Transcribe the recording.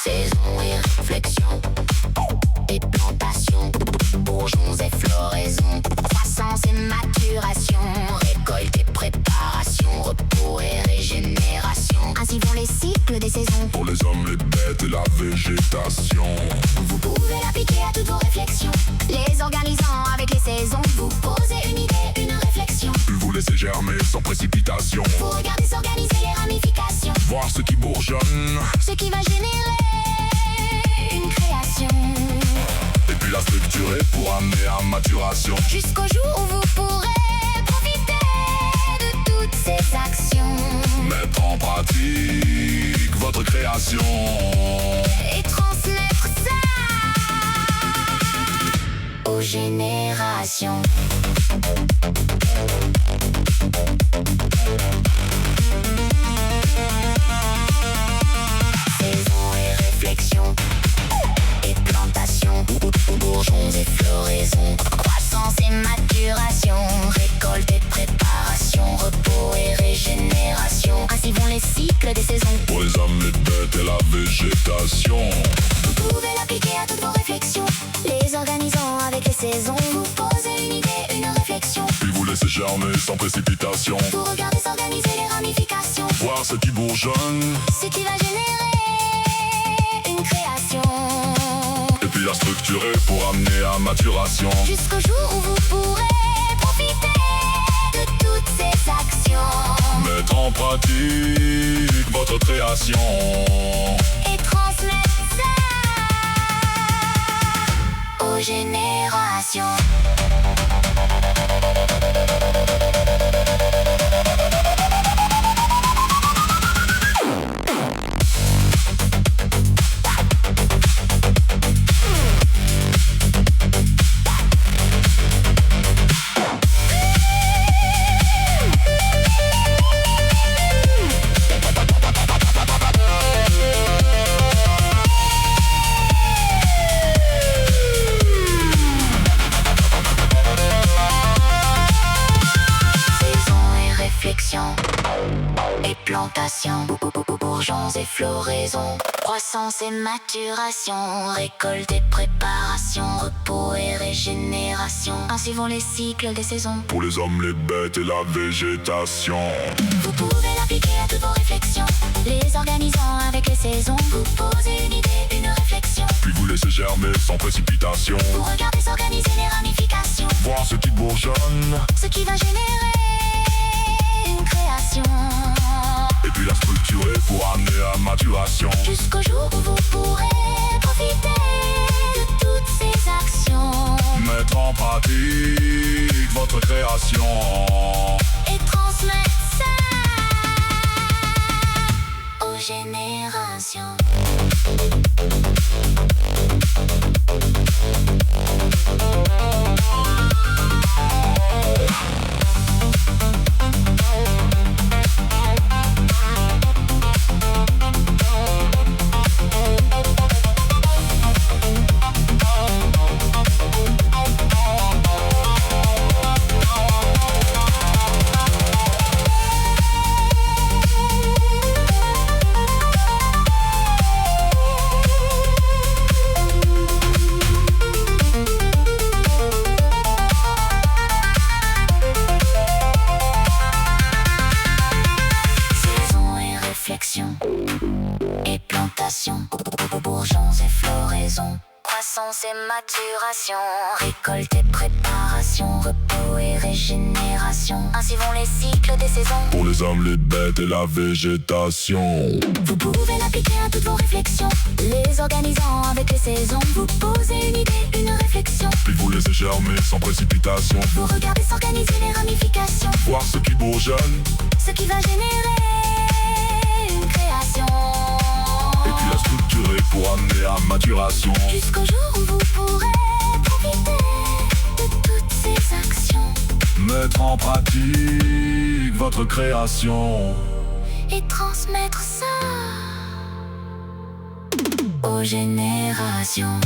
Saison et réflexion et plantation, bourgeons et floraison, croissance et maturation, récolte et préparation, repos et régénération. Ainsi vont les cycles des saisons. Pour les hommes, les bêtes et la végétation. Vous pouvez l'appliquer à toutes vos réflexions, les organisant avec les saisons. Vous posez une idée, une réflexion, Puis vous laissez germer sans précipitation. vous regardez s'organiser les ramifications, Voir ce qui bourgeonne, ce qui va générer une création. et puis la structurer pour amener à maturation. Jusqu'au jour où vous pourrez profiter de toutes ces actions Mettre en pratique votre création. et transmettre ça aux générations. Saison et réflexion et plantation, bourgeons et floraison, croissance et maturation, récolte et préparation, repos et régénération. Ainsi vont les cycles des saisons. Pour les hommes, les bêtes et la végétation. Vous pouvez l'appliquer à toutes vos réflexions, les organisant avec les saisons. Vous posez une idée, une réflexion, Puis vous laissez germer sans précipitation. vous regardez s'organiser les ramifications, Voir ce qui bourgeonne, ce qui va générer une création. et puis la structurer pour amener à maturation. Jusqu'au jour où vous pourrez profiter de toutes ces actions Mettre en pratique votre création. et transmettre ça aux générations. Et plantation, bourgeons et floraison, croissance et maturation, récolte et préparation, repos et régénération. Ainsi vont les cycles des saisons. Pour les hommes, les bêtes et la végétation. Vous pouvez l'appliquer à toutes vos réflexions, les organisant avec les saisons. Vous posez une idée, une réflexion, Puis vous laissez germer sans précipitation. vous regardez s'organiser les ramifications, Voir ce qui bourgeonne, ce qui va générer une création. et puis la structurer pour amener à maturation. Jusqu'au jour où vous pourrez profiter de toutes ces actions Mettre en pratique votre création. et transmettre ça aux générations. Et plantation, bourgeons et floraison, croissance et maturation, récolte et préparation, repos et régénération. Ainsi vont les cycles des saisons. Pour les hommes, les bêtes et la végétation. Vous pouvez l'appliquer à toutes vos réflexions, les organisant avec les saisons. Vous posez une idée, une réflexion, Puis douceur mais sans précipitation. Vous regardez s'organiser les ramifications, Voir ce qui bourgeonne, ce qui va générer une création. et puis la structurer pour amener à maturation. Jusqu'au jour où vous pourrez profiter de toutes ces actions Mettre en pratique votre création. et transmettre ça aux générations.